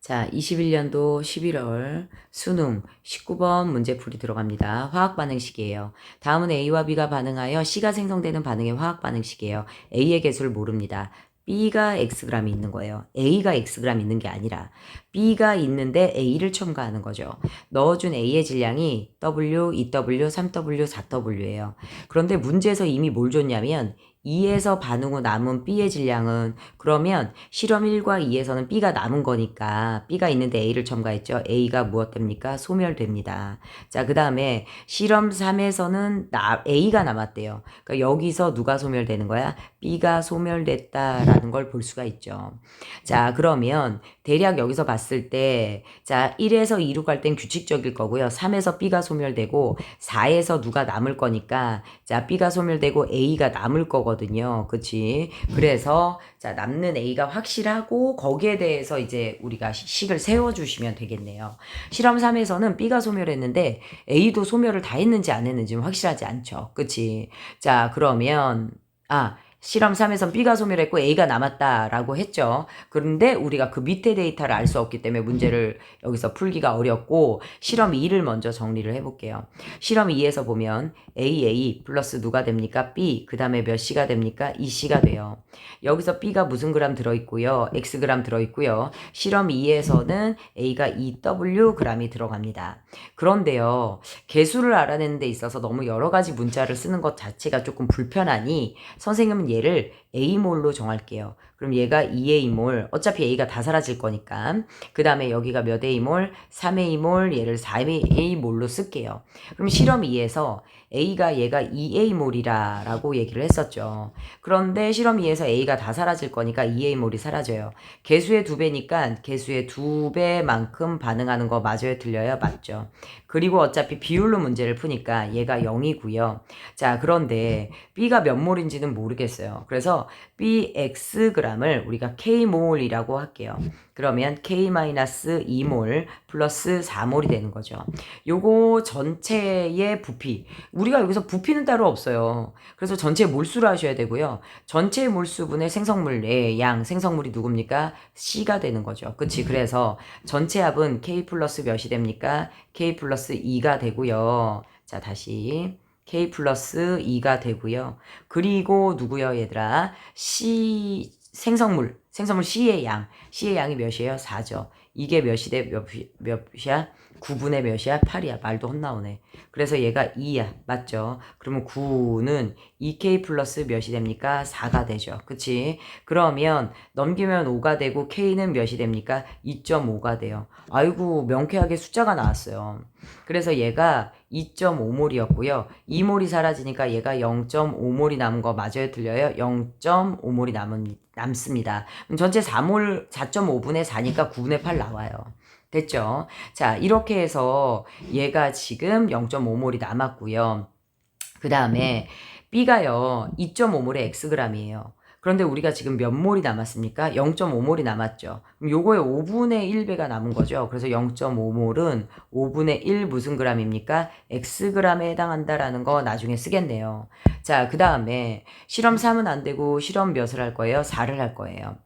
자, 21년도 11월 수능 19번 문제풀이 들어갑니다. 화학 반응식이에요. 다음은 A와 B가 반응하여 C가 생성되는 반응의 화학 반응식이에요. A의 개수를 모릅니다. B가 Xg이 있는 거예요. A가 Xg 있는 게 아니라 B가 있는데 A를 첨가하는 거죠. 넣어준 A의 질량이 W, 2W, 3W, 4W예요. 그런데 문제에서 이미 뭘 줬냐면 2에서 반응 후 남은 B의 질량은, 그러면 실험 1과 2에서는 B가 남은 거니까 B가 있는데 A를 첨가했죠. A가 무엇 됩니까? 소멸됩니다. 자, 그 다음에 실험 3에서는 A가 남았대요. 그러니까 여기서 누가 소멸되는 거야? B가 소멸됐다라는 걸 볼 수가 있죠. 자, 그러면 대략 여기서 봤을 때, 자, 1에서 2로 갈 땐 규칙적일 거고요. 3에서 B가 소멸되고 4에서 누가 남을 거니까, 자, B가 소멸되고 A가 남을 거거든요. 그치? 그래서 자, 남는 A가 확실하고 거기에 대해서 이제 우리가 식을 세워주시면 되겠네요. 실험 3에서는 B가 소멸했는데 A도 소멸을 다 했는지 안 했는지는 확실하지 않죠. 그치? 자, 그러면 실험 3에선 B가 소멸했고 A가 남았다라고 했죠. 그런데 우리가 그 밑에 데이터를 알 수 없기 때문에 문제를 여기서 풀기가 어렵고, 실험 2를 먼저 정리를 해볼게요. 실험 2에서 보면 AA 플러스 누가 됩니까? B, 그 다음에 몇 C가 됩니까? 2C가 돼요. 여기서 B가 무슨 그램 들어있고요. Xg 들어있고요. 실험 2에서는 A가 2W g이 들어갑니다. 그런데요, 개수를 알아내는 데 있어서 너무 여러 가지 문자를 쓰는 것 자체가 조금 불편하니 선생님은 얘를 A몰로 정할게요. 그럼 얘가 2A몰, 어차피 A가 다 사라질 거니까. 그 다음에 여기가 몇 A몰? 3A몰, 얘를 4A몰로 쓸게요. 그럼 실험 2에서 A가 얘가 2A몰이라 라고 얘기를 했었죠. 그런데 실험 2에서 A가 다 사라질 거니까 2A몰이 사라져요. 개수의 2배니까 개수의 2배만큼 반응하는 거 맞아요? 틀려요? 맞죠. 그리고 어차피 비율로 문제를 푸니까 얘가 0이고요. 자, 그런데 B가 몇 몰인지는 모르겠어요. 그래서 BXg을 우리가 K몰이라고 할게요. 그러면 K-2몰 플러스 4몰이 되는 거죠. 요거 전체의 부피, 우리가 여기서 부피는 따로 없어요. 그래서 전체 몰수를 하셔야 되고요. 전체 몰수분의 생성물의 양, 생성물이 누굽니까? C가 되는 거죠. 그치? 그래서 전체 합은 K 플러스 몇이 됩니까? K 플러스 2가 되고요. 자, 다시 K 플러스 2가 되고요. 그리고 누구요, 얘들아? 생성물 C의 양이 몇이에요? 4죠. 이게 몇이 돼? 몇이야? 9분의 몇이야? 8이야. 말도 헛나오네. 그래서 얘가 2야. 맞죠? 그러면 9는 2K 플러스 몇이 됩니까? 4가 되죠. 그치? 그러면 넘기면 5가 되고 K는 몇이 됩니까? 2.5가 돼요. 아이고, 명쾌하게 숫자가 나왔어요. 그래서 얘가 2.5몰이었고요. 2몰이 사라지니까 얘가 0.5몰이 남은 거 맞아요? 틀려요? 0.5몰이 남습니다. 그럼 전체 4.5분의 4니까 9분의 8 나와요. 됐죠? 자, 이렇게 해서 얘가 지금 0.5몰이 남았고요. 그 다음에 B가요, 2.5몰의 Xg이에요. 그런데 우리가 지금 몇 몰이 남았습니까? 0.5몰이 남았죠. 그럼 요거의 5분의 1배가 남은 거죠. 그래서 0.5몰은 5분의 1 무슨 g입니까? Xg에 해당한다라는 거 나중에 쓰겠네요. 자, 그 다음에 실험 3은 안 되고 실험 몇을 할 거예요? 4를 할 거예요.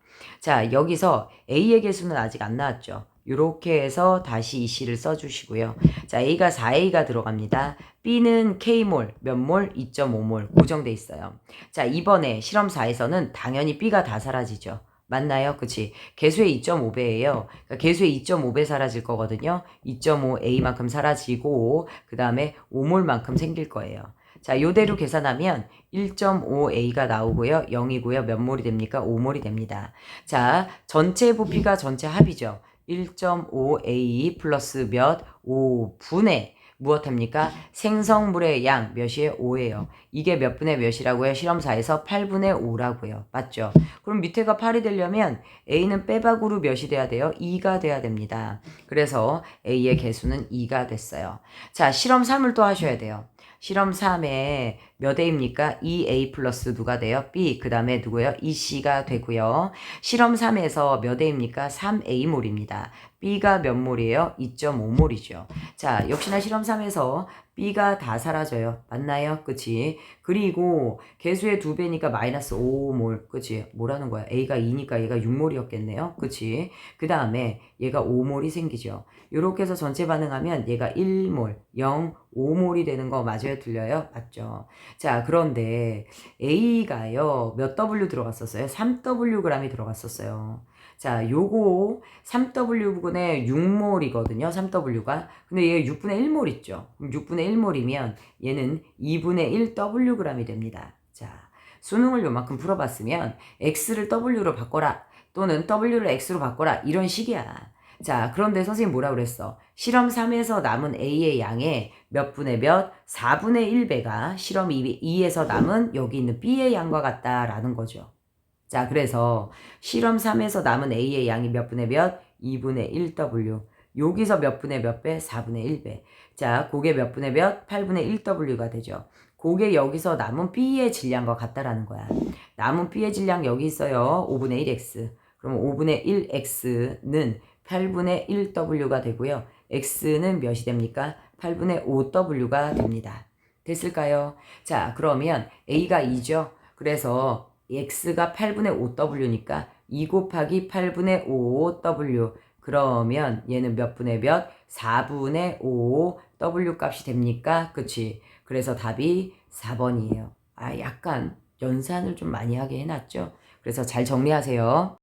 자, 여기서 A의 개수는 아직 안 나왔죠. 이렇게 해서 다시 이 C를 써주시고요. 자, A가 4A가 들어갑니다. B는 K몰, 몇 몰? 2.5몰 고정돼 있어요. 자, 이번에 실험 4에서는 당연히 B가 다 사라지죠. 맞나요? 그치? 개수의 2.5배예요. 그러니까 개수의 2.5배 사라질 거거든요. 2.5A만큼 사라지고 그 다음에 5몰만큼 생길 거예요. 자, 요대로 계산하면 1.5A가 나오고요. 0이고요. 몇 몰이 됩니까? 5몰이 됩니다. 자, 전체 부피가 전체 합이죠. 1.5A 플러스 몇? 5분의 무엇 합니까? 생성물의 양 몇이에요? 5예요. 이게 몇 분의 몇이라고요? 실험 4에서 8분의 5라고요. 맞죠? 그럼 밑에가 8이 되려면 A는 빼박으로 몇이 돼야 돼요? 2가 돼야 됩니다. 그래서 A의 개수는 2가 됐어요. 자, 실험 3을 또 하셔야 돼요. 실험 3에 몇 A입니까? 2A 플러스 누가 돼요? B. 그 다음에 누구예요? 2C가 되고요. 실험 3에서 몇 A입니까? 3A몰입니다. B가 몇 몰이에요? 2.5몰이죠. 자, 역시나 실험 3에서 B가 다 사라져요. 맞나요? 그치? 그리고 개수의 2배니까 마이너스 5몰. 그치? 뭐라는 거야? A가 2니까 얘가 6몰이었겠네요. 그치? 그 다음에 얘가 5몰이 생기죠. 이렇게 해서 전체 반응하면 얘가 1몰, 0, 5몰이 되는 거 맞아요? 틀려요? 맞죠? 자, 그런데 A가요, 몇 W 들어갔었어요? 3Wg이 들어갔었어요. 자, 요거 3W분의 6몰이거든요. 3W가. 근데 얘 6분의 1몰 있죠. 그럼 6분의 1몰이면 얘는 2분의 1Wg이 됩니다. 자, 수능을 요만큼 풀어봤으면 X를 W로 바꿔라. 또는 W를 X로 바꿔라. 이런 식이야. 자, 그런데 선생님 뭐라 그랬어? 실험 3에서 남은 A의 양의 몇 분의 몇? 4분의 1배가 실험 2에서 남은 여기 있는 B의 양과 같다라는 거죠. 자, 그래서 실험 3에서 남은 A의 양이 몇 분의 몇? 2분의 1W. 여기서 몇 분의 몇 배? 4분의 1배. 자, 그게 몇 분의 몇? 8분의 1W가 되죠. 그게 여기서 남은 B의 질량과 같다라는 거야. 남은 B의 질량 여기 있어요. 5분의 1X. 그럼 5분의 1X는 8분의 1W가 되고요. X는 몇이 됩니까? 8분의 5W가 됩니다. 됐을까요? 자, 그러면 A가 2죠. 그래서 X가 8분의 5W니까 2 곱하기 8분의 5W. 그러면 얘는 몇 분의 몇? 4분의 5W 값이 됩니까? 그치? 그래서 답이 4번이에요. 아, 약간 연산을 좀 많이 하게 해놨죠? 그래서 잘 정리하세요.